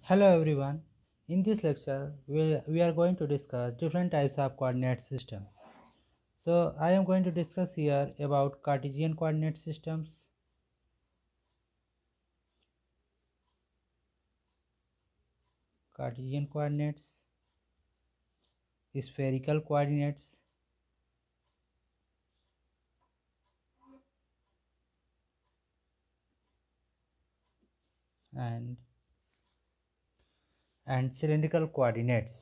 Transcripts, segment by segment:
Hello everyone. In this lecture, we are going to discuss different types of coordinate system. So I am going to discuss here about Cartesian coordinate systems, Cartesian coordinates, spherical coordinates, and cylindrical coordinates.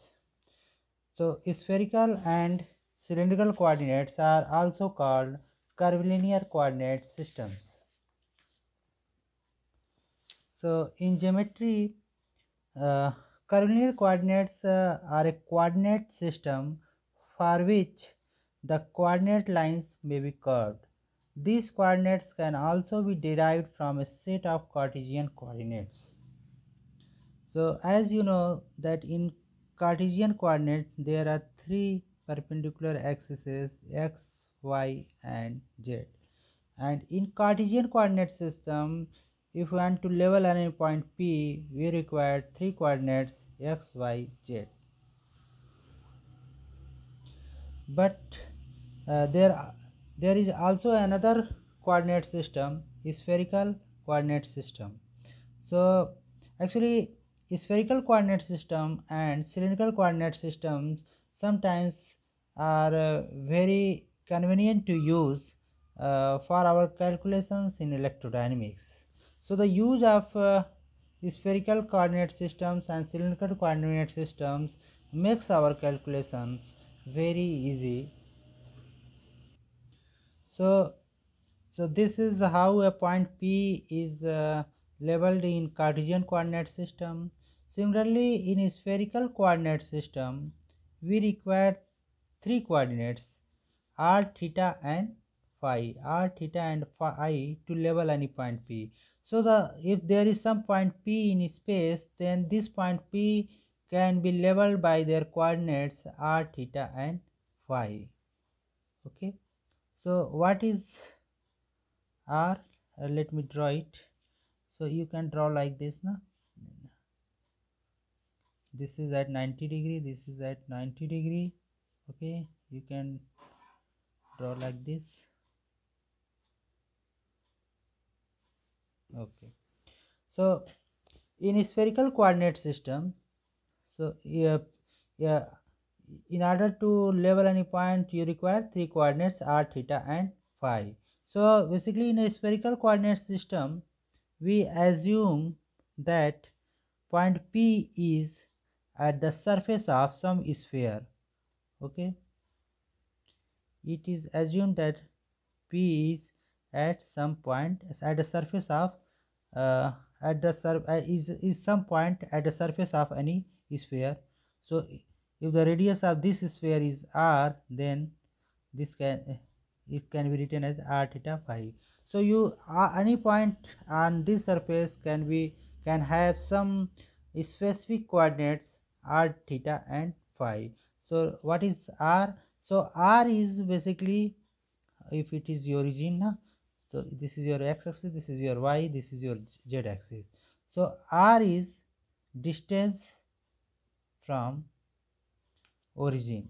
So spherical and cylindrical coordinates are also called curvilinear coordinate systems. So in geometry, Uh, curvilinear coordinates are a coordinate system for which the coordinate lines may be curved. These coordinates can also be derived from a set of Cartesian coordinates. So as you know that in Cartesian coordinates there are three perpendicular axes x, y and z. And in Cartesian coordinate system, if we want to level any point P, we require three coordinates x, y, z. But there is also another coordinate system, spherical coordinate system. So actually spherical coordinate system and cylindrical coordinate systems sometimes are very convenient to use for our calculations in electrodynamics. So the use of spherical coordinate systems and cylindrical coordinate systems makes our calculations very easy. So this is how a point P is labeled in Cartesian coordinate system. Similarly, in a spherical coordinate system, we require three coordinates r, theta and phi, r, theta and phi to level any point P. So if there is some point P in space, then this point P can be leveled by their coordinates r, theta and phi. Okay. So what is r? Let me draw it. So you can draw like this now. This is at 90 degree, this is at 90 degree. Okay, you can draw like this. Okay, so in a spherical coordinate system, so yeah, in order to level any point you require three coordinates r, theta and phi. So basically in a spherical coordinate system we assume that point P is at the surface of some sphere. Okay, it is assumed that P is at some point at the surface of is some point at the surface of any sphere. So if the radius of this sphere is r, then this can it can be written as r, theta, phi. So any point on this surface can have some specific coordinates r, theta and phi. So what is r? So r is basically, if it is your origin, so this is your x-axis, this is your y, this is your z-axis. So r is distance from origin.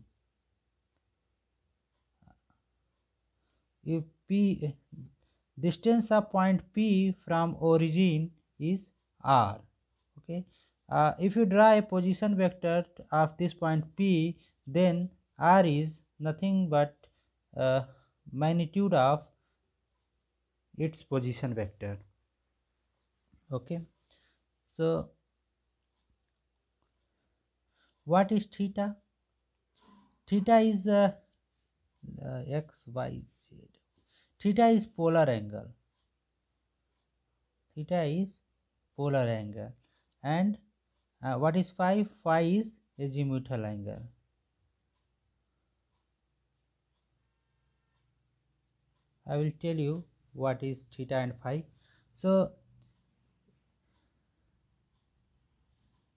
If P, distance of point P from origin is r. Okay, if you draw a position vector of this point P, then r is nothing but magnitude of its position vector. Okay, so what is theta? Theta is x, y, z. Theta is polar angle. Theta is polar angle. And what is phi? Phi is azimuthal angle. I will tell you what is theta and phi. So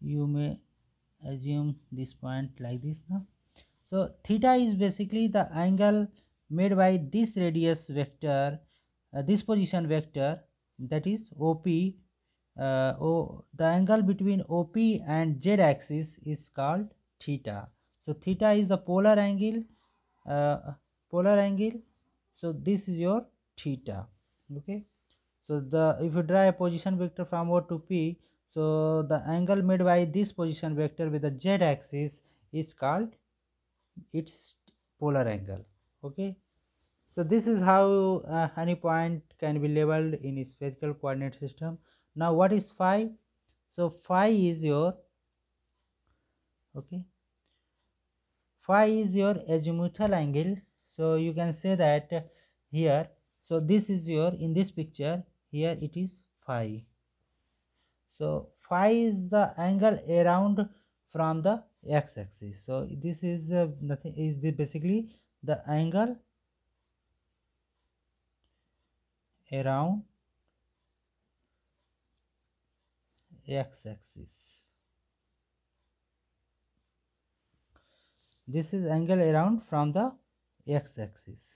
you may assume this point like this now. So theta is basically the angle made by this radius vector, this position vector, that is OP, the angle between OP and Z axis is called theta. So theta is the polar angle, polar angle. So this is your theta. Okay. So the if you draw a position vector from O to P, so the angle made by this position vector with the Z axis is called its polar angle. Okay. So this is how any point can be labeled in a spherical coordinate system. Now what is phi? So phi is your, okay, phi is your azimuthal angle. So you can say that here, so this is your, in this picture here it is phi. So phi is the angle around from the x-axis. So this is nothing, is the basically the angle around x-axis. This is angle around from the x-axis.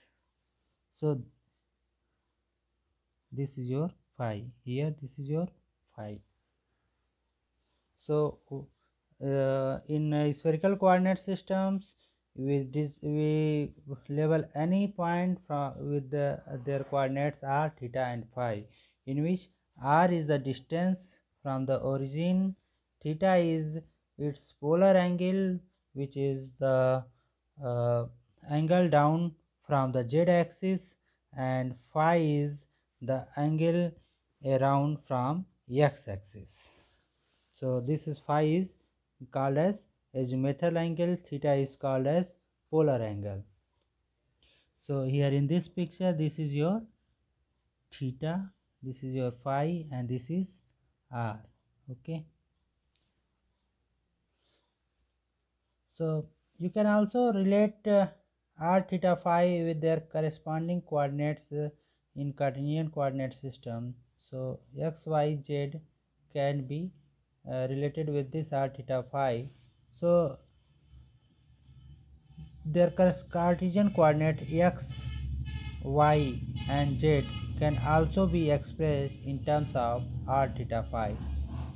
So this is your phi. Here this is your phi. So in spherical coordinate systems, we label any point from with their coordinates r, theta and phi, in which r is the distance from the origin, theta is its polar angle, which is the angle down from the z axis, and phi is the angle around from x axis. So this is phi is called as azimuthal angle, theta is called as polar angle. So here in this picture, this is your theta, this is your phi, and this is r. Okay. So you can also relate r, theta, phi with their corresponding coordinates in Cartesian coordinate system. So x, y, z can be related with this r, theta, phi. So their Cartesian coordinate x, y and z can also be expressed in terms of r, theta, phi.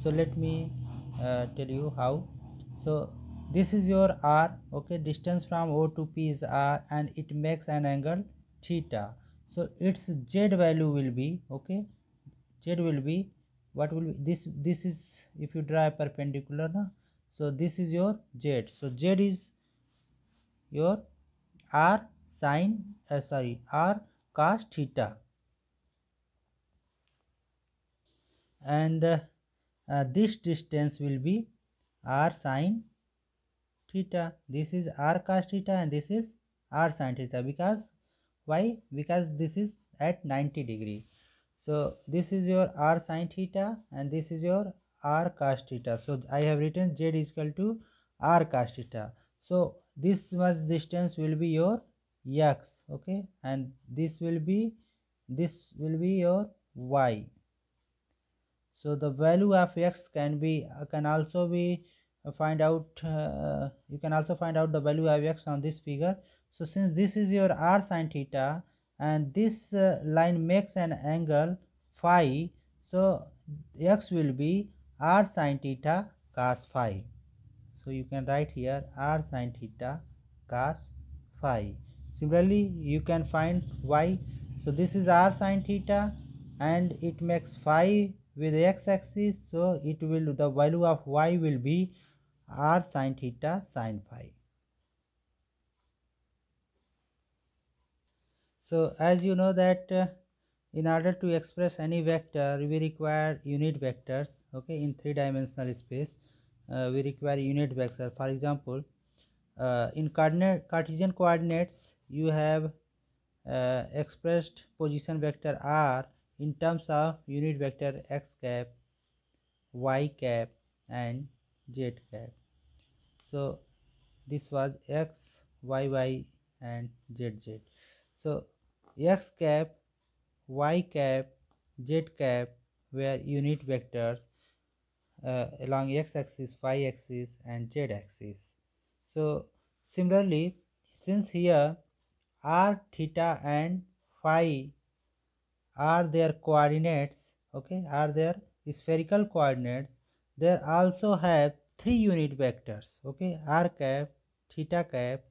So let me tell you how. So this is your r, okay, distance from O to P is r, and it makes an angle theta. So its z value will be, okay, z will be, what will be this is, if you draw a perpendicular, no? So this is your z. So z is your r sin r cos theta, and this distance will be r sin theta. This is r cos theta and this is r sin theta. Because why? Because this is at 90 degree. So this is your r sin theta and this is your r cos theta. So I have written z is equal to r cos theta. So this much distance will be your x, okay, and this will be your y. So the value of x can be can also be find out you can also find out the value of x on this figure. So since this is your r sin theta and this line makes an angle phi, so x will be r sin theta cos phi. So you can write here r sin theta cos phi. Similarly you can find y. So this is r sin theta and it makes phi with x axis, so it will, the value of y will be r sin theta sin phi. So as you know that in order to express any vector we require unit vectors, okay, in three-dimensional space we require unit vector. For example, in Cartesian coordinates you have expressed position vector r in terms of unit vector x cap, y cap and z cap. So this was x, y and z. So x cap, y cap, z cap were unit vectors along x axis, y axis and z axis. So similarly, since here r, theta and phi are their coordinates, okay, are their spherical coordinates, there also have three unit vectors, okay, r cap, theta cap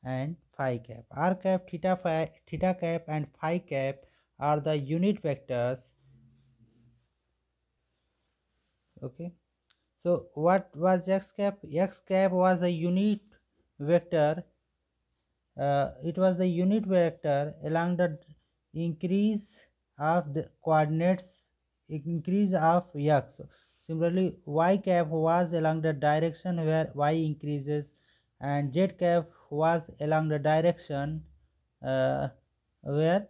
and phi cap. R cap, theta cap and phi cap are the unit vectors, okay. So what was x cap? X cap was a unit vector, it was the unit vector along the increase of the coordinates, increase of x. Similarly, y cap was along the direction where y increases, and z cap was along the direction uh, where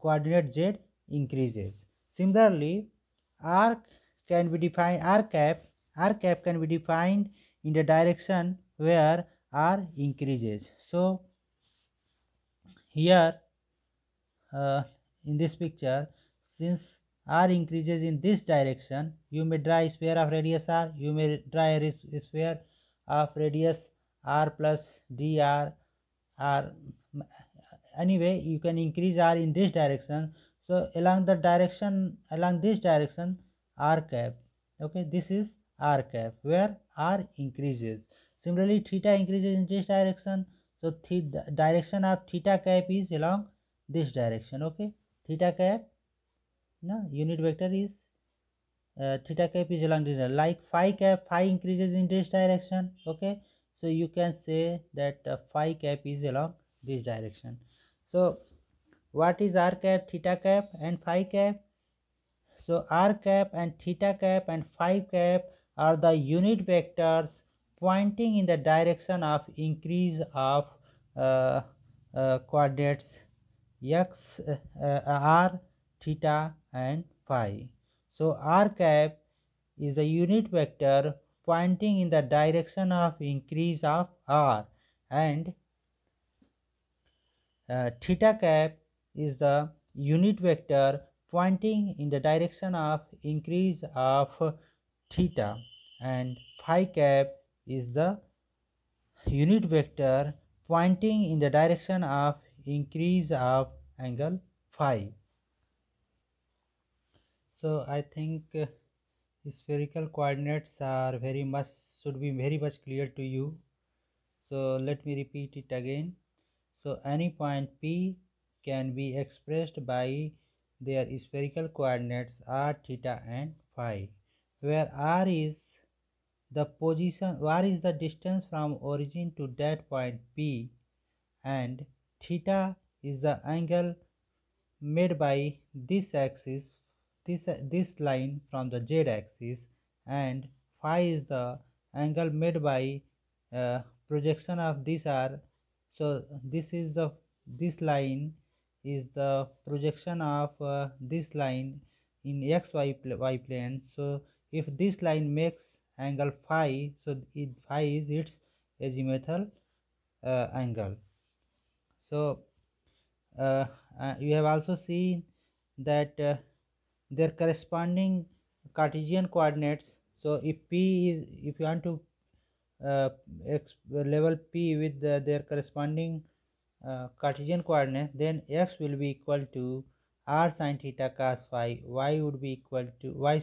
coordinate z increases. Similarly, r can be defined, r cap can be defined in the direction where r increases. So here uh, in this picture, since r increases in this direction, you may draw a sphere of radius r, you may draw a sphere of radius r plus dr r. Anyway, you can increase r in this direction. So along the direction, along this direction, r cap, okay, this is r cap where r increases. Similarly, theta increases in this direction, so the direction of theta cap is along this direction, okay. Theta cap, no, unit vector is theta cap is along this direction. Like phi cap, phi increases in this direction, okay. So you can say that phi cap is along this direction. So what is r cap, theta cap and phi cap? So r cap and theta cap and phi cap are the unit vectors pointing in the direction of increase of uh, coordinates x, r, theta and phi. So r cap is the unit vector pointing in the direction of increase of r, and theta cap is the unit vector pointing in the direction of increase of theta, and phi cap is the unit vector pointing in the direction of increase of angle phi. So I think spherical coordinates are very much, should be very much clear to you. So let me repeat it again. So any point P can be expressed by their spherical coordinates r, theta and phi, where r is the position, r is the distance from origin to that point P, and theta is the angle made by this axis, this line from the z axis, and phi is the angle made by projection of this r. So this is the, this line is the projection of this line in y plane. So if this line makes angle phi, so phi is its azimuthal angle. So you have also seen that their corresponding Cartesian coordinates. So if P is, if you want to level P with their corresponding Cartesian coordinates, then x will be equal to r sin theta cos phi, y would be equal to y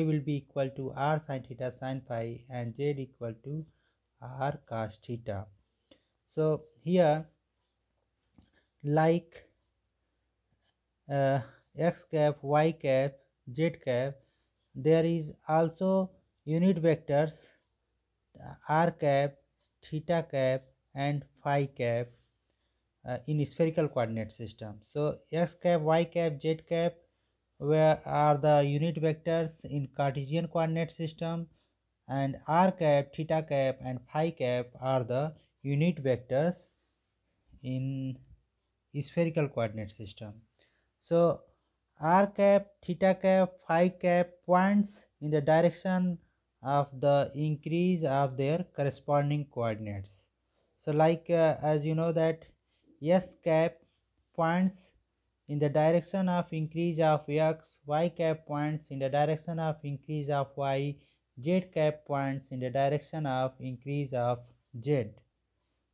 will be equal to r sin theta sin phi, and z equal to r cos theta. So here, like x cap, y cap, z cap, there is also unit vectors r cap, theta cap and phi cap in spherical coordinate system. So x cap, y cap, z cap where are the unit vectors in Cartesian coordinate system, and r cap, theta cap and phi cap are the unit vectors in spherical coordinate system. So r cap, theta cap, phi cap points in the direction of the increase of their corresponding coordinates. So like as you know that s cap points in the direction of increase of x, y cap points in the direction of increase of y, z cap points in the direction of increase of z.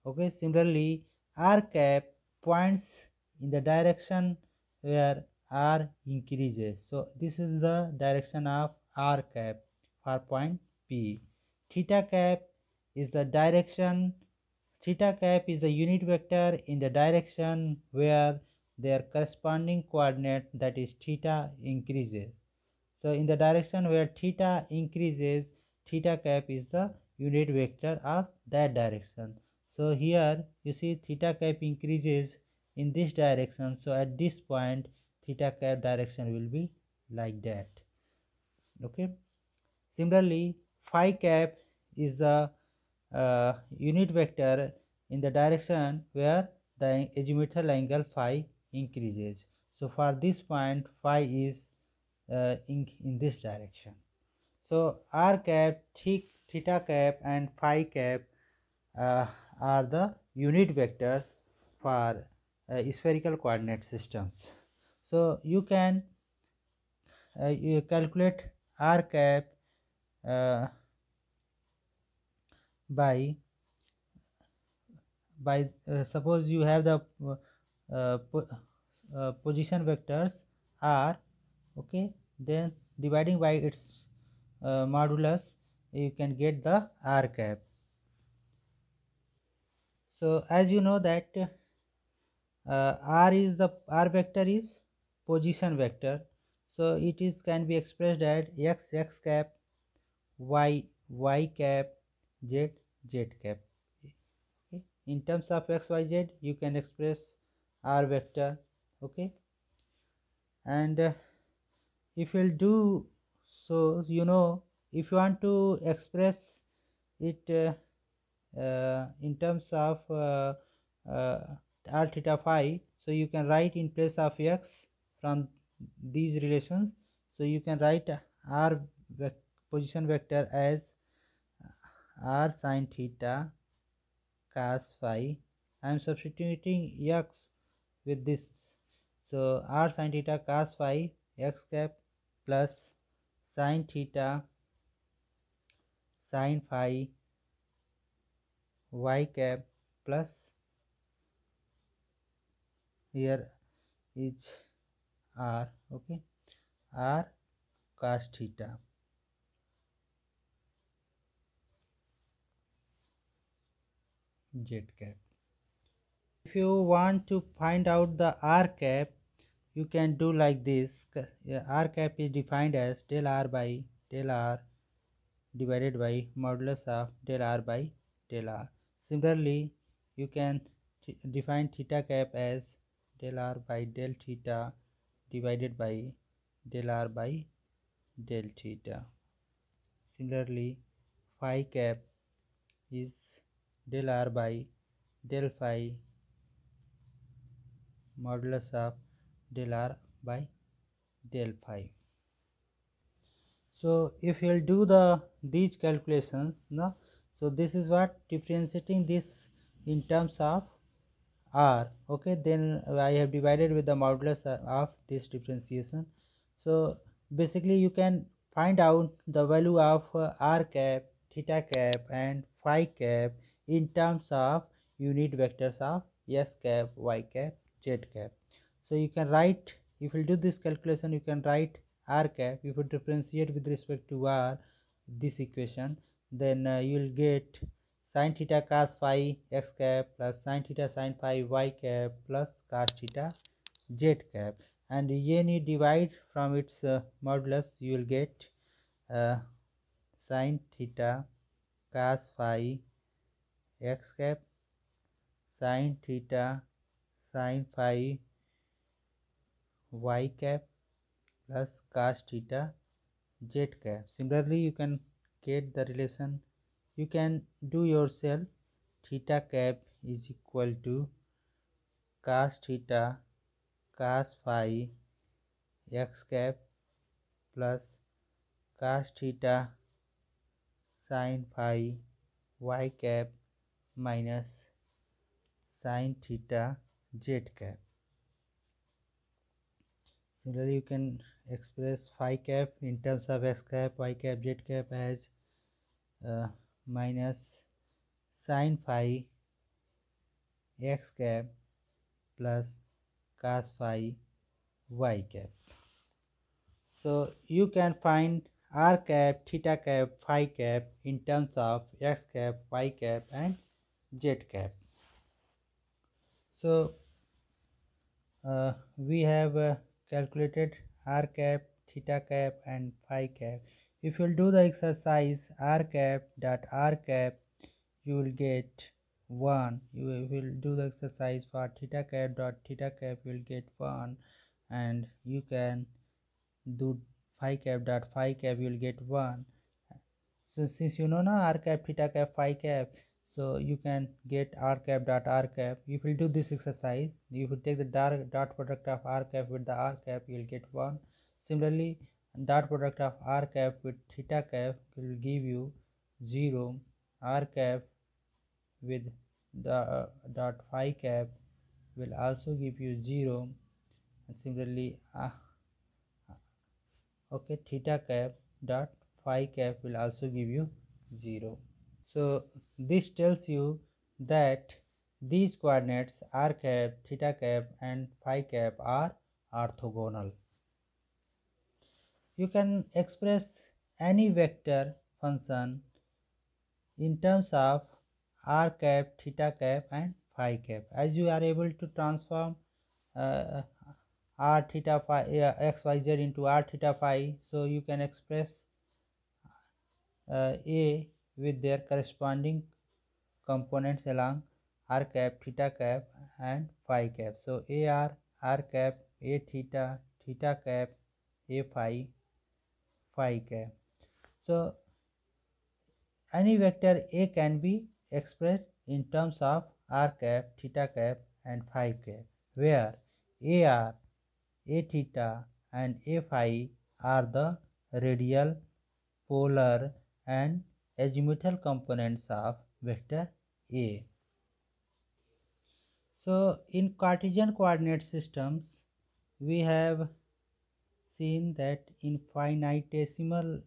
Okay, similarly r cap points in the direction where r increases. So this is the direction of r cap for point P. Theta cap is the direction, theta cap is the unit vector in the direction where their corresponding coordinate, that is theta, increases. So in the direction where theta increases, theta cap is the unit vector of that direction. So here you see theta cap increases in this direction. So at this point theta cap direction will be like that. Okay. Similarly, phi cap is the unit vector in the direction where the azimuthal angle phi increases. So for this point phi is in this direction. So r cap, theta cap and phi cap uh, are the unit vectors for spherical coordinate systems. So you can you calculate r cap uh, by suppose you have the uh, po position vectors r, okay, then dividing by its modulus you can get the r cap. So as you know that r vector is position vector, so it is can be expressed as x cap, y cap, z cap. Okay. In terms of x y z you can express r vector. Okay. And if you will do so, you know, if you want to express it in terms of r theta phi, so you can write in place of x from these relations, so you can write r position vector as r sin theta cos phi. I am substituting x with this, so r sin theta cos phi x cap plus sin theta sin phi y cap plus here is r, okay, r cos theta z cap. If you want to find out the r cap, you can do like this. R cap is defined as del r by del r divided by modulus of del r by del r. Similarly, you can define theta cap as del r by del theta divided by del r by del theta. Similarly, phi cap is del r by del phi modulus of del r by del phi. So if you will do these calculations, no, so this is what differentiating this in terms of r, okay, then I have divided with the modulus of this differentiation. So basically you can find out the value of r cap, theta cap and phi cap in terms of unit vectors of s cap, y cap, z cap. So you can write, if you do this calculation, you can write r cap, if you differentiate with respect to r this equation, then you will get sin theta cos phi x cap plus sin theta sin phi y cap plus cos theta z cap, and when you divide from its modulus you will get sin theta cos phi x cap sin theta sin phi y cap plus cos theta z cap. Similarly, you can get the relation, you can do yourself. Theta cap is equal to cos theta cos phi x cap plus cos theta sin phi y cap minus sin theta z cap. Similarly, you can express phi cap in terms of x cap, y cap, z cap as minus sin phi x cap plus cos phi y cap. So you can find r cap, theta cap, phi cap in terms of x cap, y cap and z cap. So we have calculated r cap, theta cap and phi cap. If you will do the exercise r cap dot r cap, you will get 1. You will do the exercise for theta cap dot theta cap, you will get 1, and you can do phi cap dot phi cap, you will get 1. So since you know now r cap, theta cap, phi cap, so you can get r cap dot r cap. If you do this exercise, if you take the dot product of r cap with the r cap, you will get 1. Similarly, dot product of r cap with theta cap will give you 0. R cap with the dot phi cap will also give you 0. And similarly, okay, theta cap dot phi cap will also give you 0. So this tells you that these coordinates r cap, theta cap and phi cap are orthogonal. You can express any vector function in terms of r cap, theta cap and phi cap. As you are able to transform uh, r theta phi x y z into r theta phi, so you can express a with their corresponding components along r cap, theta cap and phi cap. So r cap, a theta, theta cap, a phi, phi cap. So any vector a can be expressed in terms of r cap, theta cap and phi cap, where ar, a theta and a phi are the radial, polar and azimuthal components of vector a. So in Cartesian coordinate systems, we have seen that infinitesimal,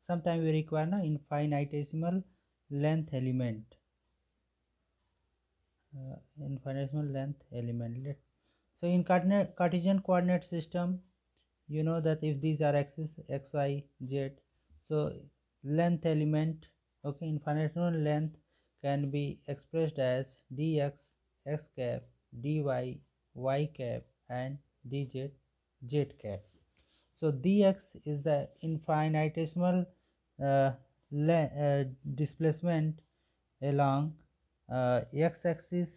sometimes we require infinitesimal length element, infinitesimal length element. So in Cartesian coordinate system, you know that if these are axes x, y, z, so length element, okay, infinitesimal length can be expressed as dx x cap, dy y cap and dz z cap. So dx is the infinitesimal uh, displacement along x-axis.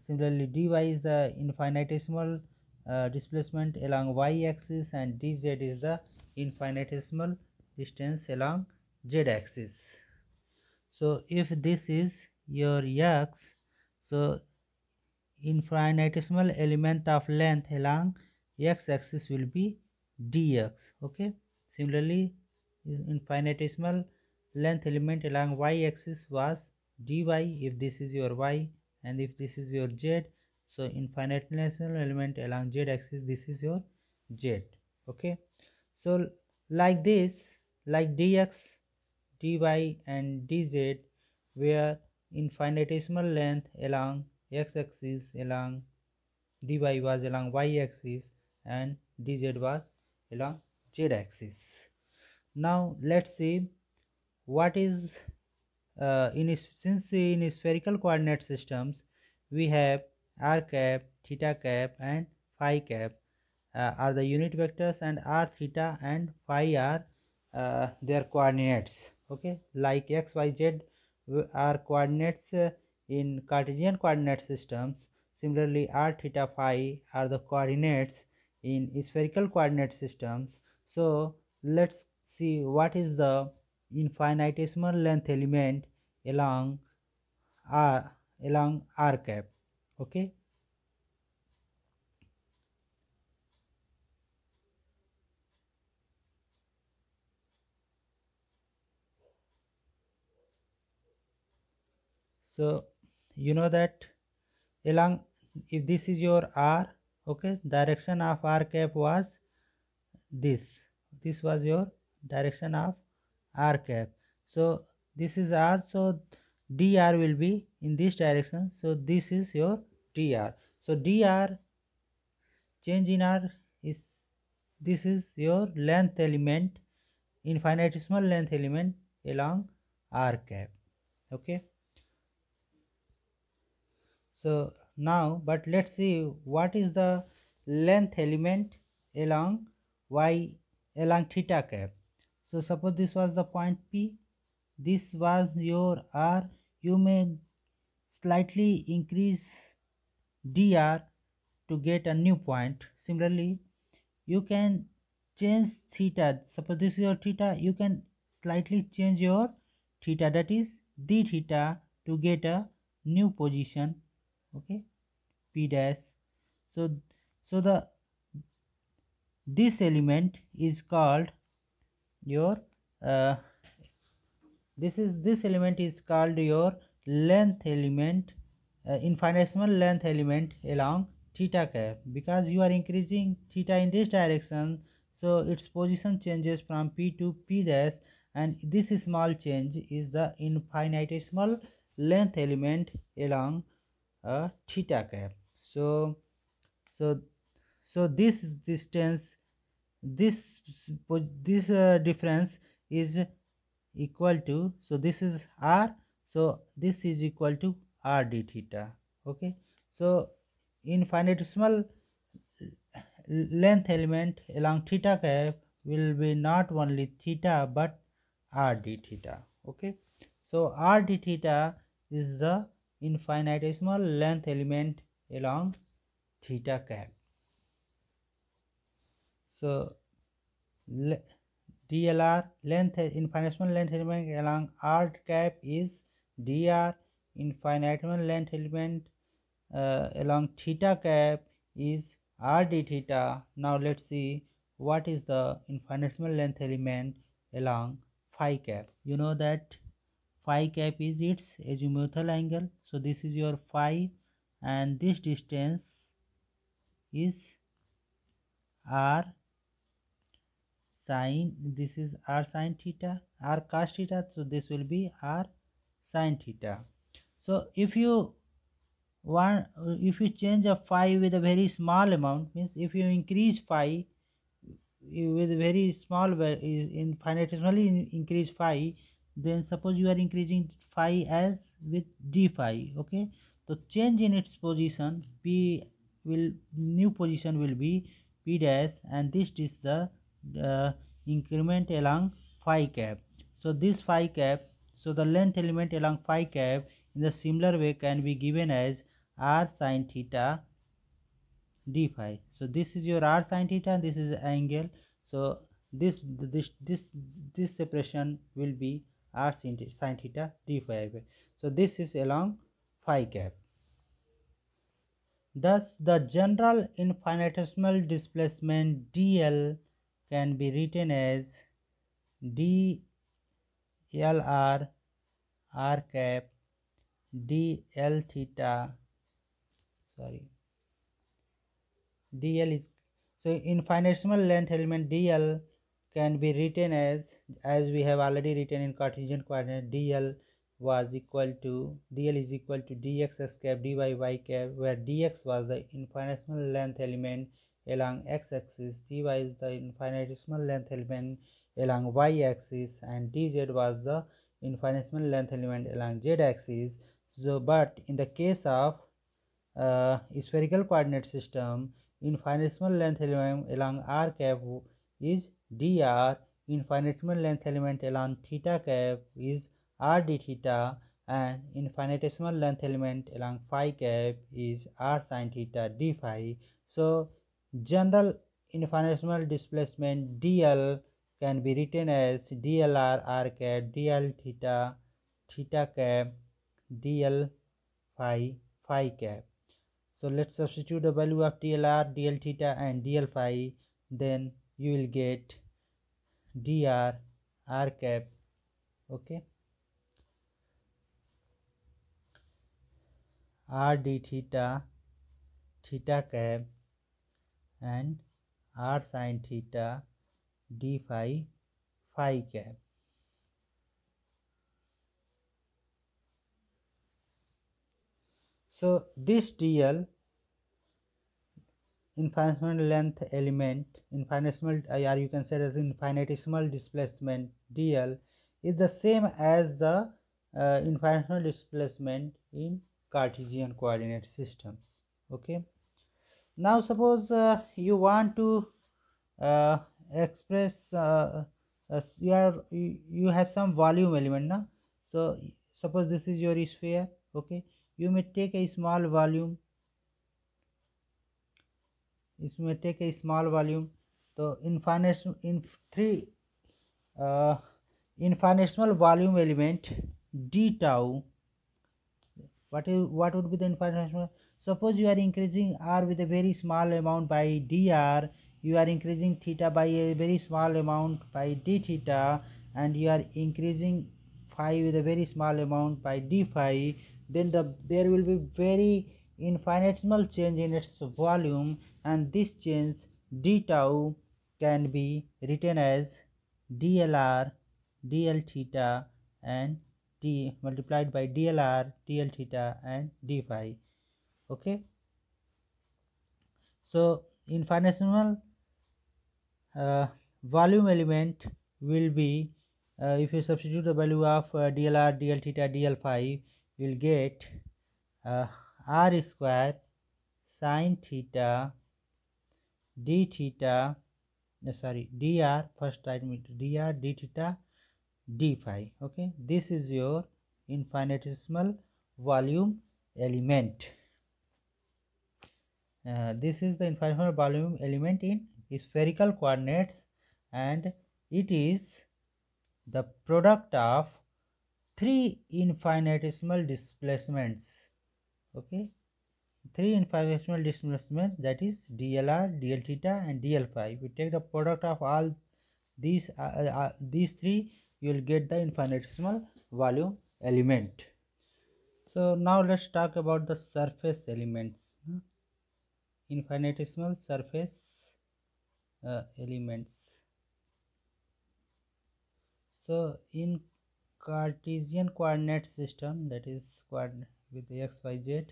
Similarly, dy is the infinitesimal displacement along y-axis, and dz is the infinitesimal distance along z-axis. So if this is your x, so infinitesimal element of length along x-axis will be dx. Okay. Similarly, infinitesimal length element along y-axis was dy if this is your y, and if this is your z, so infinitesimal element along z-axis, this is your z. Okay. So like this, like dx, dy and dz, where infinitesimal length along x-axis along dy was along y-axis and dz was along z-axis. Now let's see what is since in spherical coordinate systems we have r cap, theta cap and phi cap are the unit vectors, and r, theta and phi are their coordinates. Okay, like x, y, z are coordinates in Cartesian coordinate systems. Similarly, r, theta, phi are the coordinates in spherical coordinate systems. So let's see what is the infinitesimal length element along r cap. Okay. So you know that along, if this is your r, okay, direction of r cap was this was your direction of r cap. So this is r, so dr will be in this direction, so this is your dr. So dr change in r is this is your length element, infinitesimal length element along r cap. Okay, so now but let's see what is the length element along y along theta cap. So suppose this was the point P, this was your r, you may slightly increase dr to get a new point. Similarly, you can change theta. Suppose this is your theta, you can slightly change your theta, that is d theta, to get a new position. Okay, p dash. So the this element is called your this element is called your length element, infinitesimal length element along theta cap, because you are increasing theta in this direction, so its position changes from p to p dash, and this small change is the infinitesimal length element along theta cap. So so this distance, this difference is equal to, so this is r, so this is equal to r d theta. Okay, so infinitesimal length element along theta cap will be not only theta but r d theta. Okay, so r d theta is the infinitesimal length element along theta cap. So DLR length, infinitesimal length element along r cap is dr, infinitesimal length element along theta cap is r d theta. Now let's see what is the infinitesimal length element along phi cap. You know that phi cap is its azimuthal angle, so this is your phi, and this distance is r sine, this is r sine theta, r cos theta, so this will be r sine theta. So if you want, if you change a phi with a very small amount, means if you increase phi with very small infinitesimally increase phi, then suppose you are increasing phi as with d phi. Okay, so change in its position, p will, new position will be p dash, and this is the uh, increment along phi cap. So this phi cap, so the length element along phi cap in the similar way can be given as r sine theta d phi. So this is your r sine theta, and this is angle. So this separation will be r sine theta d phi. So this is along phi cap. Thus the general infinitesimal displacement dl can be written as dlr r cap dl theta, sorry, dl is, so infinitesimal length element dl can be written as we have already written in Cartesian coordinate, dl was equal to, dl is equal to dx s cap dy y cap, where dx was the infinitesimal length element along x axis, dy is the infinitesimal length element along y axis, and dz was the infinitesimal length element along z axis. So but in the case of spherical coordinate system, infinitesimal length element along r cap is dr, infinitesimal length element along theta cap is r d theta, and infinitesimal length element along phi cap is r sin theta d phi. So general infinitesimal displacement dl can be written as dlr r cap dl theta theta cap dl phi phi cap. So let's substitute the value of dlr, dl theta and dl phi, then you will get dr r cap. Okay, r d theta theta cap and r sin theta d phi phi cap. So this dl infinitesimal length element, infinitesimal or you can say as infinitesimal displacement dl is the same as the infinitesimal displacement in Cartesian coordinate systems. Okay, now suppose you want to uh, express you have some volume element na. So suppose this is your sphere. Okay, you may take a small volume, इसमें take a small volume. So uh, infinitesimal volume element d tau. What would be the infinitesimal? Suppose you are increasing r with a very small amount by dr, you are increasing theta by a very small amount by d theta, and you are increasing phi with a very small amount by d phi, then there will be very infinitesimal change in its volume, and this change d tau can be written as dlr dl theta and d multiplied by dlr dl theta and d phi. Okay, so infinitesimal volume element will be if you substitute the value of dlr dl theta dl phi, you will get r square sin theta d theta dr, first write me dr d theta d phi. Okay, this is your infinitesimal volume element. This is the infinitesimal volume element in spherical coordinates, and it is the product of three infinitesimal displacements. Okay, three infinitesimal displacements, that is dlr dl theta and dl phi. We take the product of all these three, you will get the infinitesimal volume element. So now let's talk about the surface elements. Infinitesimal surface elements. So in Cartesian coordinate system, that is coordinate with x y z.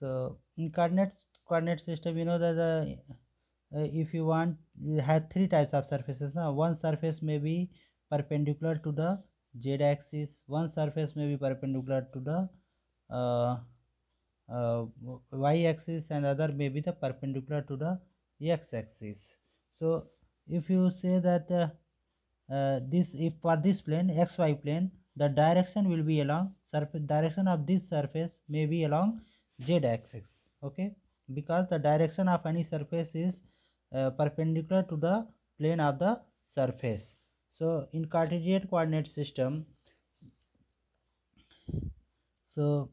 So in coordinate system, you know that if you want, you have three types of surfaces. Now one surface may be perpendicular to the z axis, one surface may be perpendicular to the uh, y axis, and other may be the perpendicular to the x axis. So if you say that this, if for this plane xy plane, the direction will be along surface, direction of this surface may be along z axis. Okay, because the direction of any surface is perpendicular to the plane of the surface. So in Cartesian coordinate system, so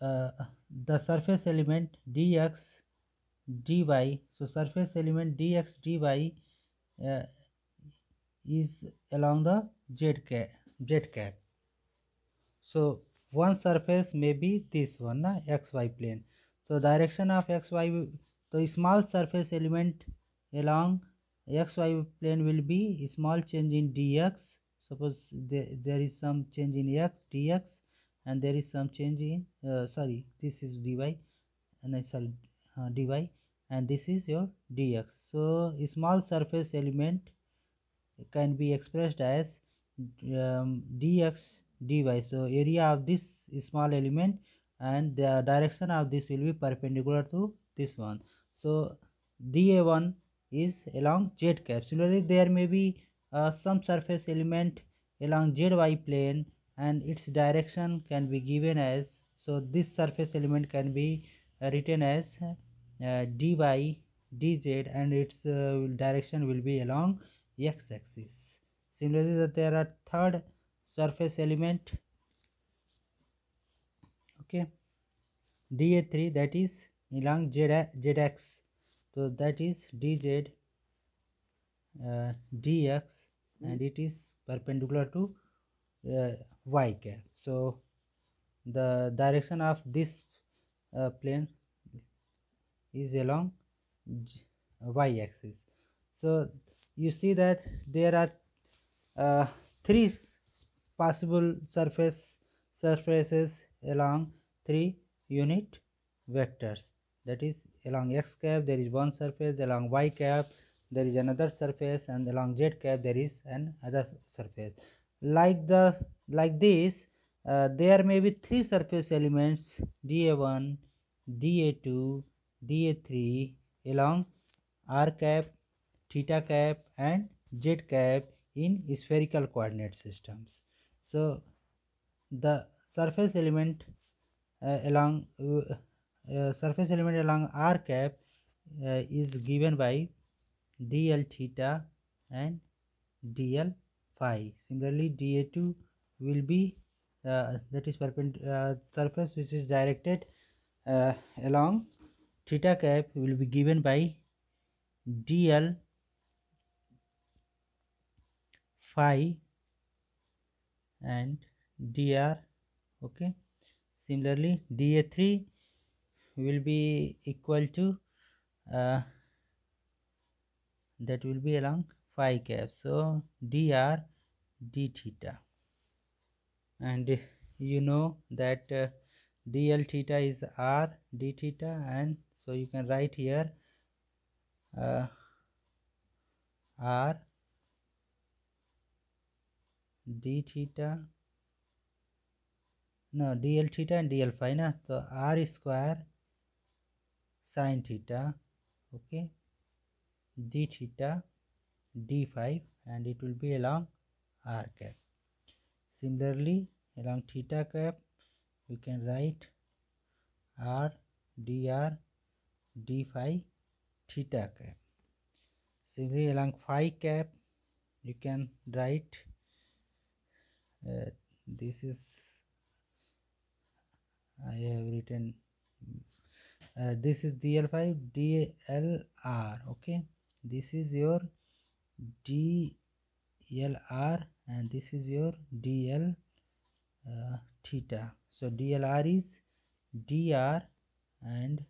the surface element dx dy, so surface element dx dy uh, is along the z cap. So one surface may be this one na, xy plane. So direction of xy, the small surface element along xy plane will be small change in dx. Suppose there is some change in x dx, and there is some change in this is dy, and dy, and this is your dx. So small surface element can be expressed as dx dy. So area of this small element and the direction of this will be perpendicular to this one. So dA1 is along z cap. Similarly, there may be some surface element along zy plane, and its direction can be given as, so this surface element can be written as dy dz, and its direction will be along x axis. Similarly, that there are third surface element, okay, dA3, that is along zx, so that is dz dx, and it is perpendicular to y cap. So the direction of this plane is along y axis. So you see that there are three possible surfaces along three unit vectors, that is along x cap there is one surface, along y cap there is another surface, and along z cap there is another surface. Like this, there may be three surface elements dA1, dA2, dA3 along r cap, theta cap and z cap in spherical coordinate systems. So the surface element along r cap is given by dl theta and dl phi. Similarly, dA2 will be that is surface which is directed along theta cap will be given by dl phi and dr. Okay. Similarly, dA3 will be equal to that will be along phi cap. So dr d theta, and you know that dl theta is r d theta, and so you can write here r d theta, no, dl theta and dl phi na, so r square sin theta, okay, d theta d phi, and it will be along r cap. Similarly, along theta cap we can write r dr d phi theta cap. Similarly, along phi cap you can write this is I have written this is dl5 dlr, okay, this is your dlr and this is your dl theta. So dlr is dr and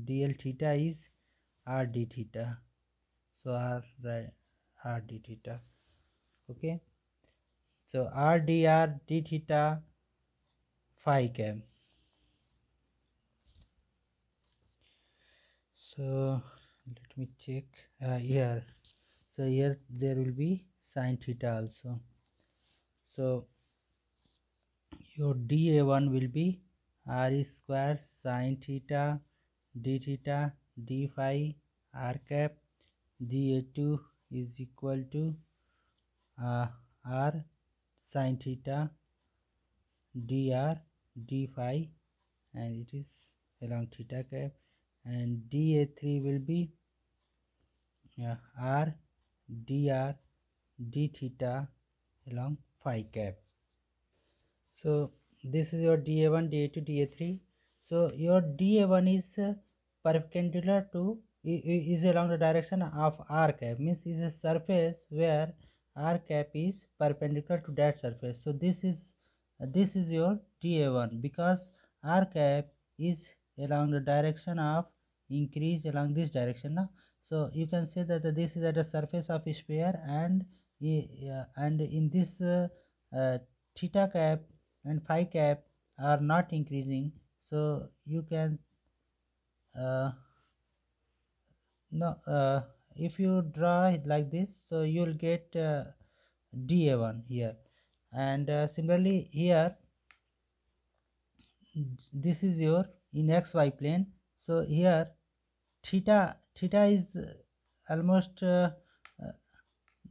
dl theta is r d theta, so r d theta, okay. So r dr d theta phi cap. So let me check here. So here there will be sin theta also. So your dA1 will be r square sin theta d theta d phi r cap. dA2 is equal to r sin theta dr d phi, and it is along theta cap, and dA3 will be r dr d theta along phi cap. So this is your dA1, dA2, dA3. So your dA1 is perpendicular to is along the direction of r cap, means is a surface where r cap is perpendicular to that surface. So this is your dA1 because r cap is along the direction of increase along this direction now. So you can say that this is at the surface of a sphere, and in this theta cap and phi cap are not increasing, so you can no if you draw it like this, so you will get dA1 here, and similarly here this is your in xy plane. So here theta is almost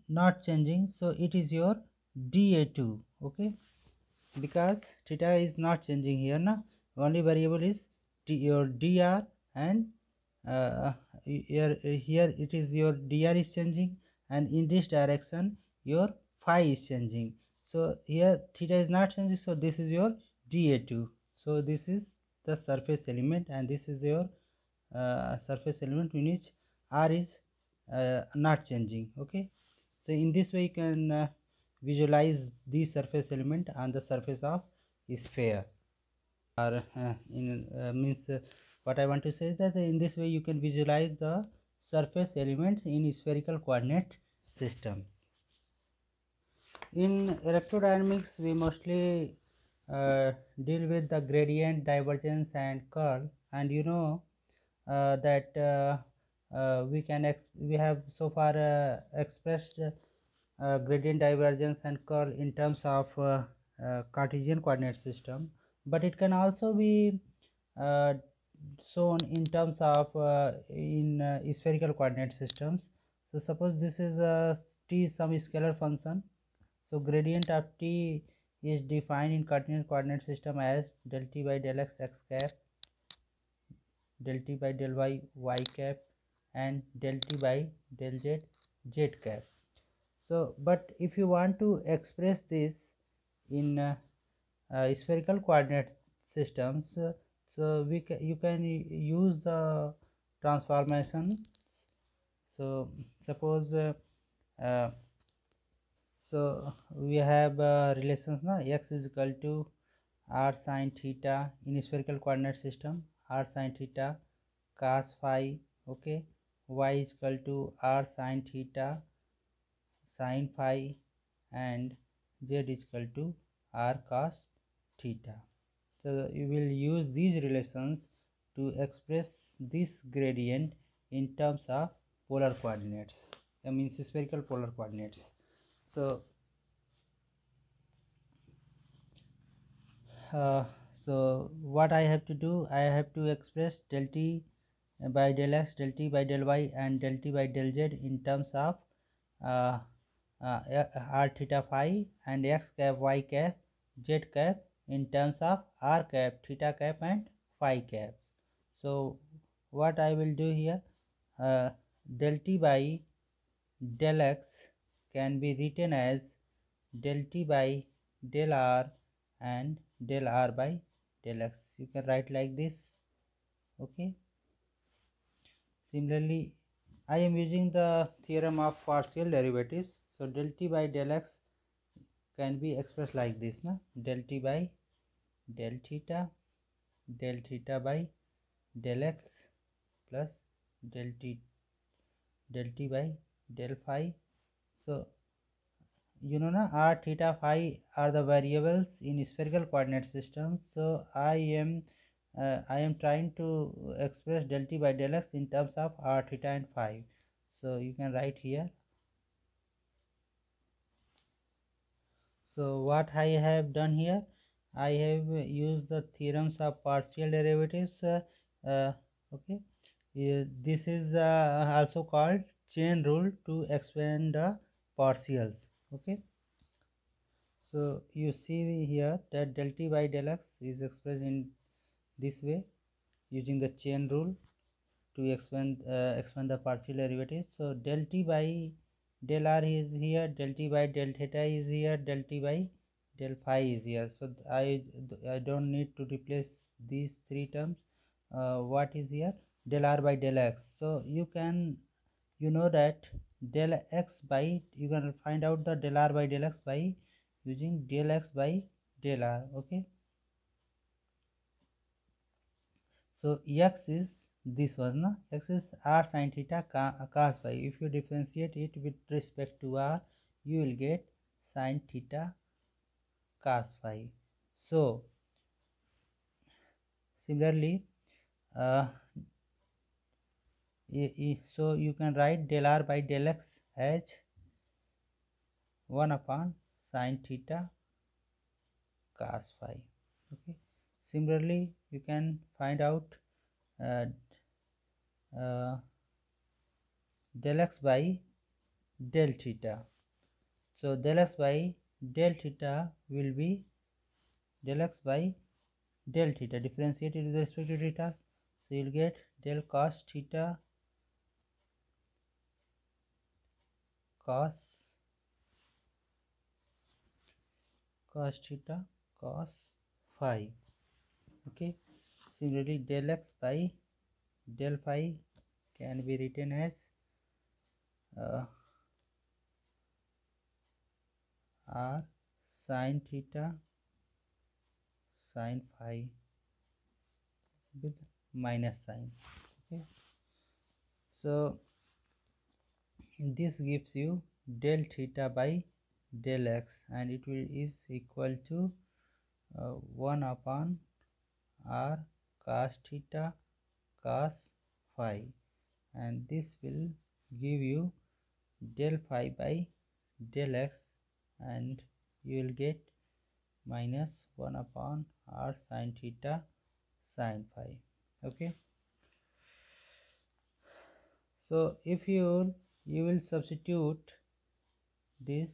not changing, so it is your dA2, okay, because theta is not changing here now, only variable is your dr, and here it is your dr is changing, and in this direction your phi is changing. So here theta is not changing, so this is your dA2. So this is the surface element, and this is your surface element in which r is not changing, okay. So in this way you can visualize the surface element on the surface of sphere, or means what I want to say is that in this way you can visualize the surface elements in spherical coordinate systems. In electrodynamics we mostly deal with the gradient, divergence and curl, and you know that we have so far expressed gradient divergence and curl in terms of Cartesian coordinate system, but it can also be uh, shown in terms of in spherical coordinate systems. So suppose this is t is some scalar function, so gradient of t is defined in Cartesian coordinate system as del t by del x x cap, del t by del y y cap, and del t by del z z cap. So but if you want to express this in spherical coordinate systems, so you can use the transformation. So suppose uh, so we have relations na, x is equal to r sin theta in spherical coordinate system, r sin theta cos phi, okay, y is equal to r sin theta sin phi, and z is equal to r cos theta. So you will use these relations to express this gradient in terms of polar coordinates, I mean spherical polar coordinates. So uh, so what I have to do, I have to express del t by del x, del t by del y, and del t by del z in terms of uh, r theta phi, and x cap, y cap, z cap in terms of r cap, theta cap, and phi cap. So what I will do here, uh, del t by del x can be written as del t by del r and del r by del x. You can write like this, okay. Similarly, I am using the theorem of partial derivatives. So del t by del x can be expressed like this, na? Del t by del theta by del x plus del t by del phi. So you know na, r theta phi are the variables in spherical coordinate system. So I am trying to express del t by del x in terms of r theta and phi. So you can write here. So what I have done here, I have used the theorems of partial derivatives. Okay, this is also called chain rule to explain the partials. Okay, so you see here that del t by del x is expressed in this way using the chain rule to expand the partial derivatives. So del t by del r is here, del t by del theta is here, del t by del phi is here. So I don't need to replace these three terms. What is here? Del r by del x. So you know that del x by, you can find out the del r by del x by using del x by del r. Okay. So x is this one, na? X is r sin theta cos phi. If you differentiate it with respect to r, you will get sin theta cos phi. So similarly, uh, so you can write del r by del x as 1 upon sin theta cos phi. Okay. Similarly, you can find out uh, uh, del x by del theta. So del x by del theta will be del x by del theta differentiated with respect to theta. So you'll get del cos theta cos theta cos phi. Okay. Similarly, del x by del phi can be written as uh, r sin theta sin phi with minus sign. Okay. So this gives you del theta by del x, and it is equal to 1 upon r cos theta cos phi, and this will give you del phi by del x, and you will get minus 1 upon r sin theta sin phi. Okay, so if you will substitute this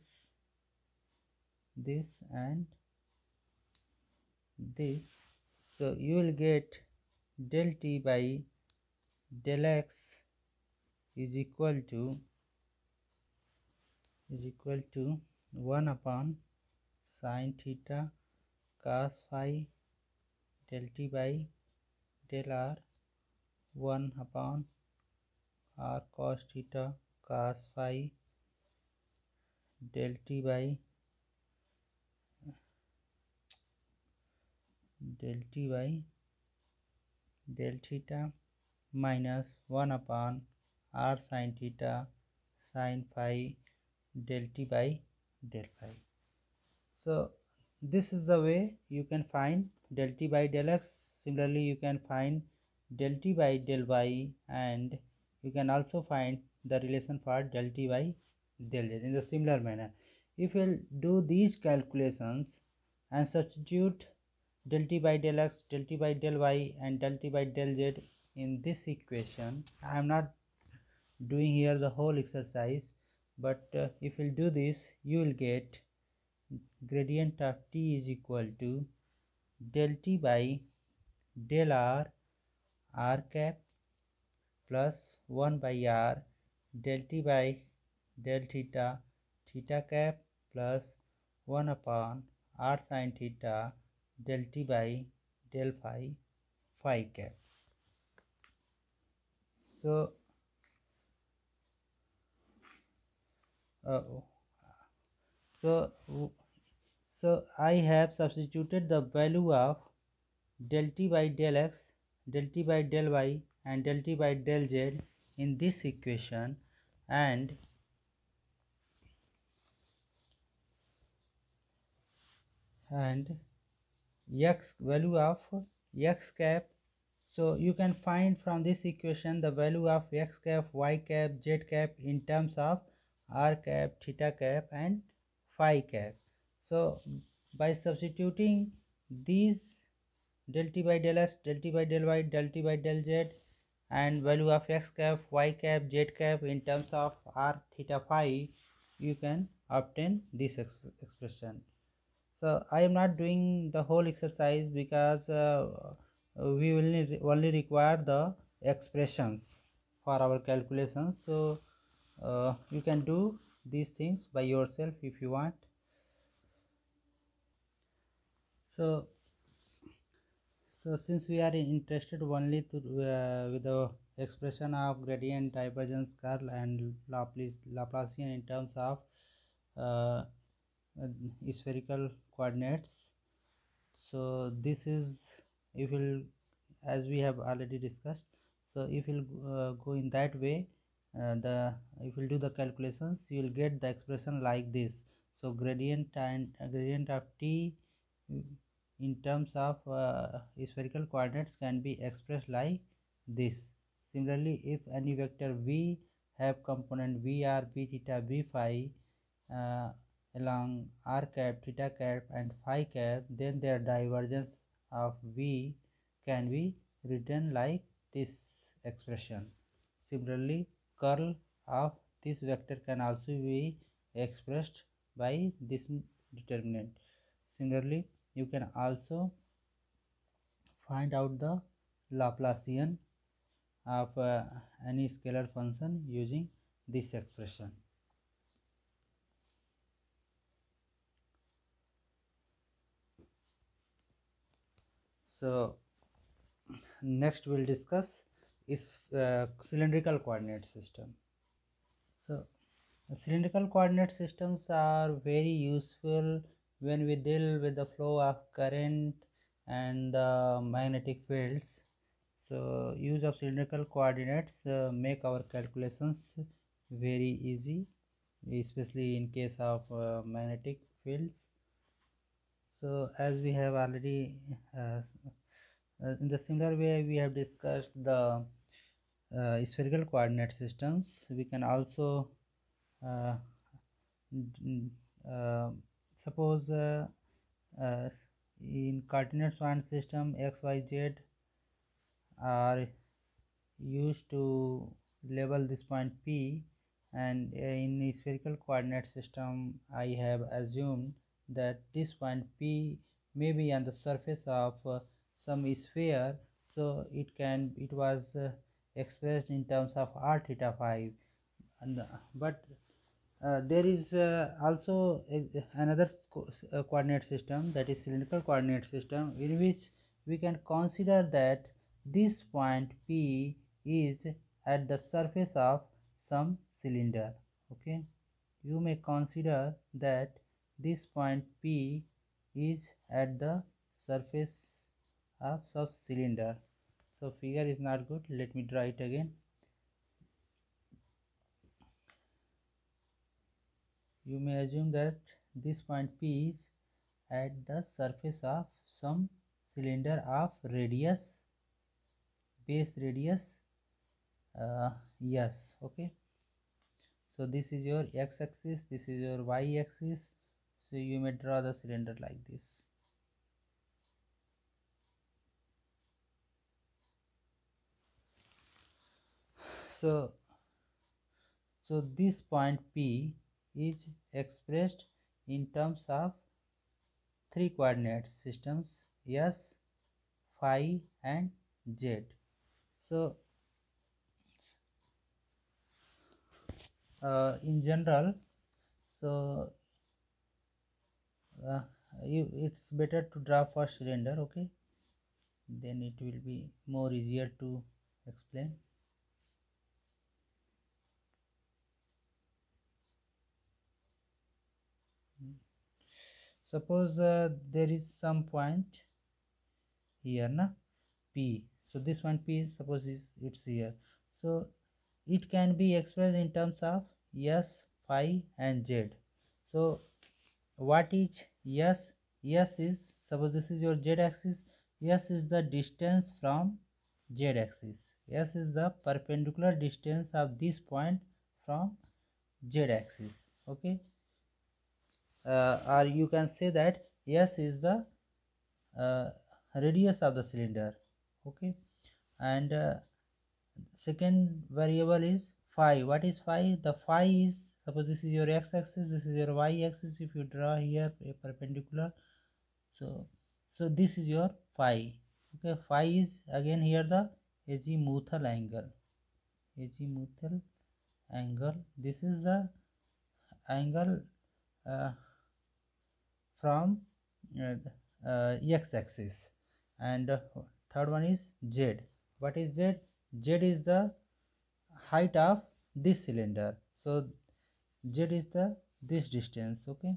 and this, so you will get del t by del x is equal to 1 upon sin theta cos phi del t by del r, 1 upon r cos theta cos phi del t by del theta minus 1 upon r sin theta sin phi del t by del phi. So this is the way you can find del t by del x. Similarly, you can find del t by del y, and you can also find the relation for del t by del z in the similar manner. If you will do these calculations and substitute del t by del x, del t by del y, and del t by del z in this equation, I am not doing here the whole exercise, but if you will do this, you will get gradient of t is equal to del t by del r cap plus 1 by r del t by del theta cap plus 1 upon r sin theta del t by del phi cap. So uh, so I have substituted the value of del t by del x, del t by del y, and del t by del z in this equation, and x value of x cap. So you can find from this equation the value of x cap, y cap, z cap in terms of r cap, theta cap, and phi cap. So by substituting these del t by del x, del t by del y, del t by del z, and value of x cap, y cap, z cap in terms of r, theta, phi, you can obtain this expression. So I am not doing the whole exercise because we will only require the expressions for our calculations. So you can do these things by yourself if you want. So since we are interested only to with the expression of gradient divergence curl and Laplacian in terms of uh, spherical coordinates, so this is, if will, as we have already discussed, so if you go in that way, the if you do the calculations, you will get the expression like this. So gradient of t in terms of spherical coordinates can be expressed like this. Similarly, if any vector v have component vr, v theta, v phi uh, along r cap, theta cap, and phi cap, then their divergence of v can be written like this expression. Similarly, curl of this vector can also be expressed by this determinant. Similarly, you can also find out the Laplacian of any scalar function using this expression. So next we'll discuss is cylindrical coordinate system. So cylindrical coordinate systems are very useful when we deal with the flow of current and the magnetic fields. So use of cylindrical coordinates make our calculations very easy, especially in case of magnetic fields. So as we have already in the similar way we have discussed the spherical coordinate systems, we can also uh, uh, suppose uh, in coordinate coordinate system x, y, z are used to label this point P, and in a spherical coordinate system I have assumed that this point P may be on the surface of some sphere, so it was expressed in terms of r theta 5, and but there is also another coordinate system, that is cylindrical coordinate system, in which we can consider that this point P is at the surface of some cylinder. Okay, you may consider that this point P is at the surface of some cylinder. So figure is not good, let me draw it again. You may assume that this point P is at the surface of some cylinder of radius, base radius yes. Okay, so this is your x-axis, this is your y-axis, so you may draw the cylinder like this. So this point P is expressed in terms of three coordinate systems, s, phi and z. So in general, so it's better to draw first cylinder. Okay, then it will be more easier to explain. Suppose there is some point here na P, so this one P is, suppose it's here, so it can be expressed in terms of s, phi and z. So what is s? S is, suppose this is your z axis, s is the distance from z axis, s is the perpendicular distance of this point from z axis. Okay, or you can say that s is the radius of the cylinder. Okay, and second variable is phi. What is phi? The phi is, suppose this is your x-axis, this is your y-axis. If you draw here a perpendicular, so this is your phi. Okay, phi is again here the azimuthal angle. Azimuthal angle. This is the angle uh, from x-axis, and third one is z. What is z? Z is the height of this cylinder, so z is the this distance. Okay,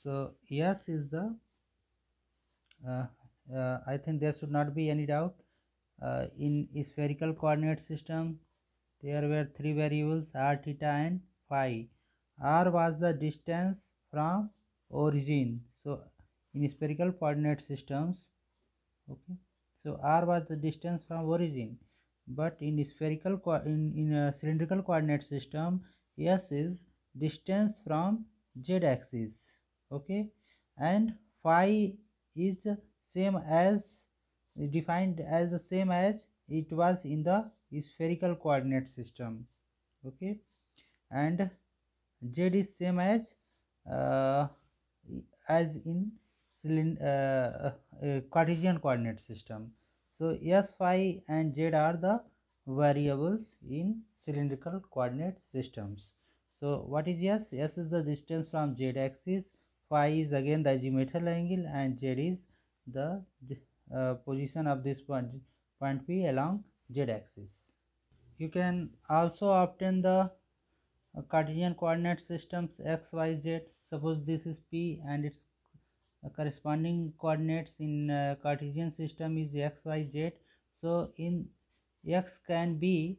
so s is the I think there should not be any doubt. In spherical coordinate system there were three variables, r, theta and phi. R was the distance from origin. So in spherical coordinate systems, okay, so r was the distance from origin, but in in a cylindrical coordinate system, s is distance from z axis. Okay, and phi is same as, defined as the same as it was in the spherical coordinate system. Okay, and z is same uh, as in Cartesian coordinate system. So s, phi and z are the variables in cylindrical coordinate systems. So what is s? S is the distance from z axis, phi is again the azimuthal angle, and z is the position of this point P along z axis. You can also obtain the Cartesian coordinate systems x, y, z. Suppose this is P and its corresponding coordinates in Cartesian system is x, y, z. So in x can be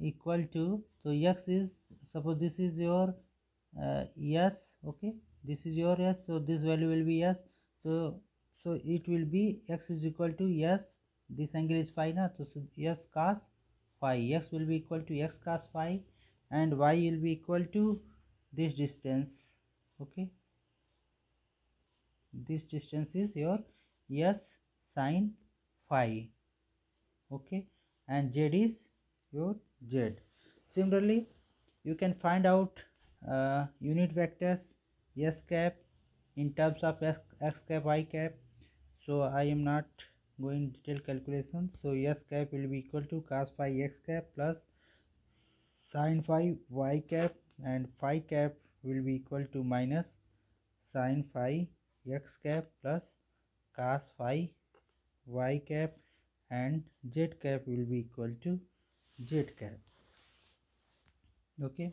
equal to, so x is, suppose this is your s. Okay, this is your s, so this value will be s. So it will be x is equal to s this angle is phi na, so s cos phi, x will be equal to x cos phi and y will be equal to this distance. Okay, this distance is your s sin phi. Okay, and z is your z. Similarly, you can find out unit vectors s cap in terms of x cap y cap. So I am not going detailed calculation. So s cap will be equal to cos phi x cap plus sin phi y cap, and phi cap will be equal to minus sin phi x cap plus cos phi y cap, and z cap will be equal to z cap. Okay,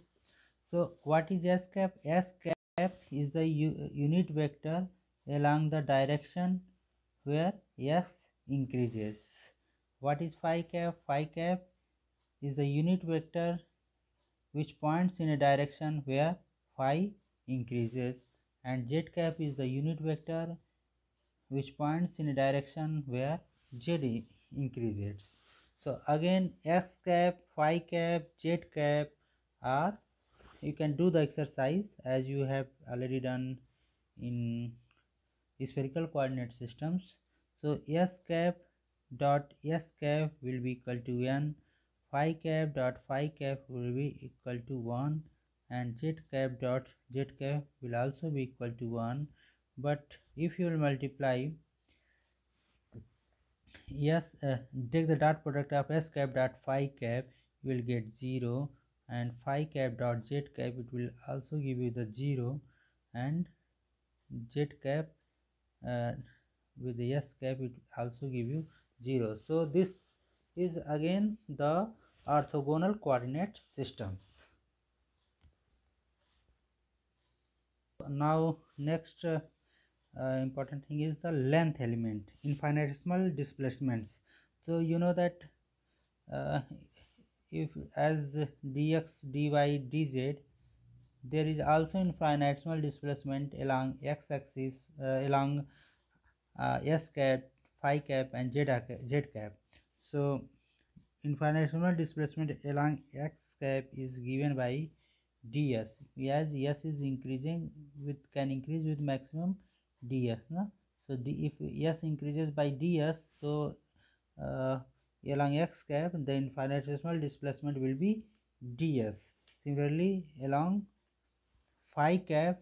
so what is s cap? S cap is the unit vector along the direction where s increases. What is phi cap? Phi cap is the unit vector which points in a direction where phi increases, and z cap is the unit vector which points in a direction where z increases. So again, x cap, phi cap, z cap are, you can do the exercise as you have already done in spherical coordinate systems. So s cap dot s cap will be equal to n, phi cap dot phi cap will be equal to 1, and z cap dot z cap will also be equal to 1. But if you will multiply take the dot product of s cap dot phi cap, you will get 0, and phi cap dot z cap, it will also give you the 0, and z cap with the s cap, it also give you 0. So this is again the orthogonal coordinate systems. Now next important thing is the length element, infinitesimal displacements. So you know that if as dx, dy, dz, there is also infinitesimal displacement along x-axis, along s cap, phi cap, and z cap. So infinitesimal displacement along x cap is given by ds, as s is increasing with, can increase with maximum ds, na? So if s increases by ds, so along x cap the infinitesimal displacement will be ds. Similarly, along phi cap,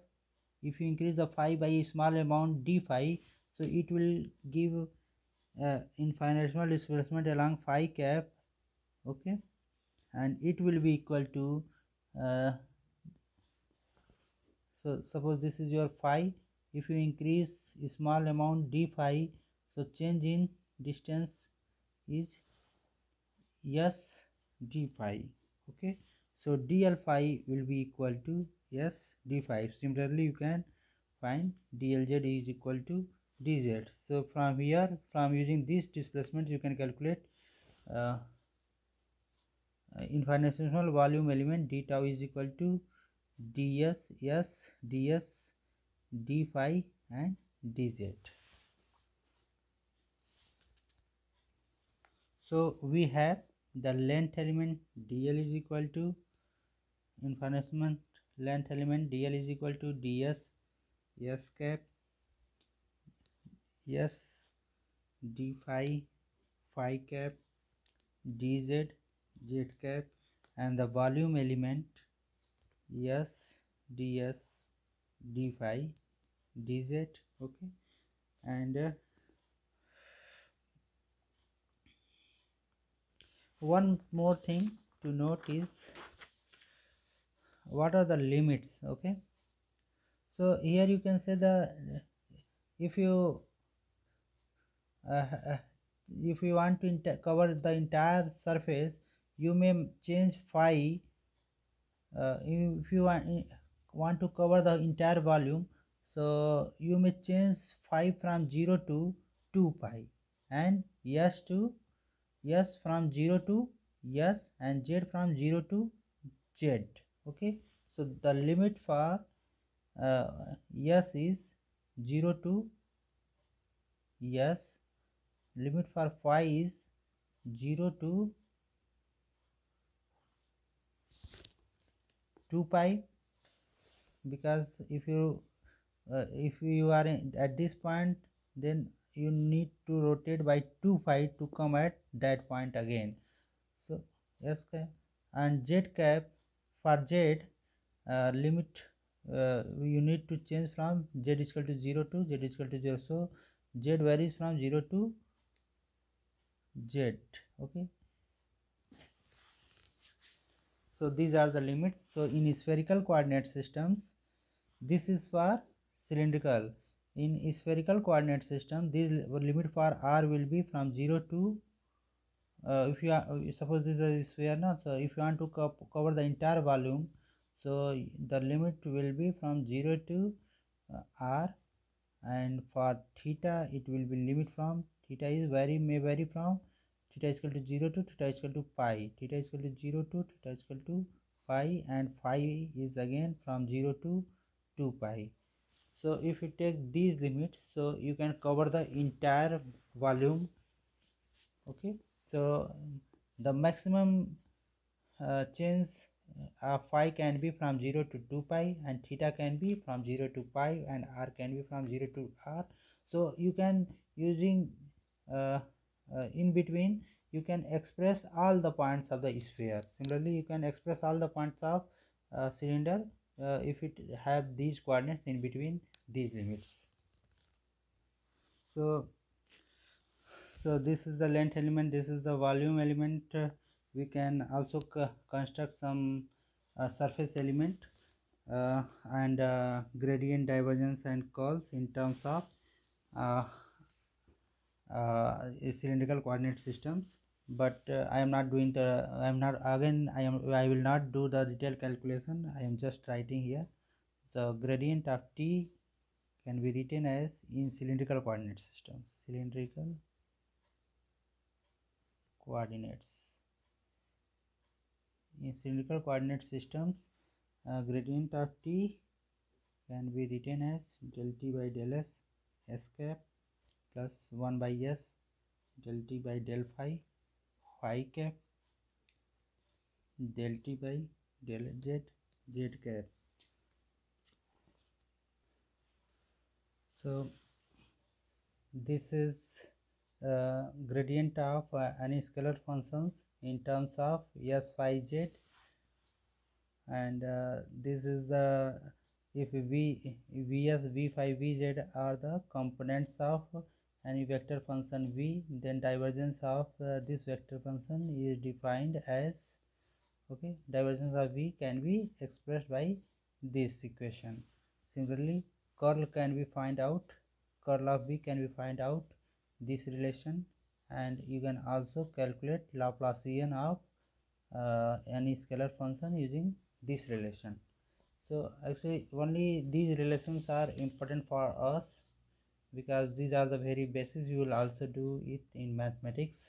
if you increase the phi by a small amount d phi, so it will give infinitesimal displacement along phi cap. Okay, and it will be equal to so suppose this is your phi, if you increase a small amount d phi, so change in distance is s d phi. Okay, so dl phi will be equal to s d phi. Similarly, you can find dlz is equal to dz. So from here, from using this displacement, you can calculate infinitesimal volume element d tau is equal to ds s ds d phi and dz. So we have the length element dl is equal to infinitesimal length element dl is equal to ds s cap s d phi cap dz z cap, and the volume element s ds d phi dz. Okay, and one more thing to note is what are the limits. Okay, so here you can say the if you if you want to cover the entire surface, you may change phi. If you want to cover the entire volume, so you may change phi from 0 to 2 pi, and s to s from 0 to s, and z from 0 to z. Okay, so the limit for s is 0 to s, limit for phi is 0 to 2 pi, because if you are at this point, then you need to rotate by 2 pi to come at that point again. So yes, and z cap, for z limit you need to change from z is equal to 0 to z is equal to 0. So z varies from 0 to z. Okay, so these are the limits. So in spherical coordinate systems, this is for cylindrical. In spherical coordinate system, this limit for r will be from 0 to if you are, suppose this is a sphere now, so if you want to cover the entire volume, so the limit will be from 0 to r, and for theta it will be limit from theta is may vary from theta is equal to 0 to theta is equal to pi, theta is equal to 0 to theta is equal to pi, and phi is again from 0 to 2 pi. So if you take these limits, so you can cover the entire volume. Okay, so the maximum change phi can be from 0 to 2 pi, and theta can be from 0 to pi, and r can be from 0 to r. So you can, using uh, in between, you can express all the points of the sphere. Similarly, you can express all the points of cylinder if it have these coordinates in between these limits. So this is the length element, this is the volume element. We can also construct some surface element and gradient, divergence and curls in terms of uh, cylindrical coordinate systems. But I am not doing the, I will not do the detailed calculation. I am just writing here. The gradient of t can be written as in cylindrical coordinate system, cylindrical coordinates. In cylindrical coordinate systems, gradient of t can be written as del t by del s cap plus 1 by s del t by del phi cap del t by del z cap. So this is gradient of any scalar functions in terms of s phi z, and this is the, if vs, v phi, vz are the components of any vector function v, then divergence of this vector function is defined as, okay, divergence of v can be expressed by this equation. Similarly, curl can be find out, curl of v can be find out this relation, and you can also calculate Laplacian of any scalar function using this relation. So actually only these relations are important for us, because these are the very basics. You will also do it in mathematics.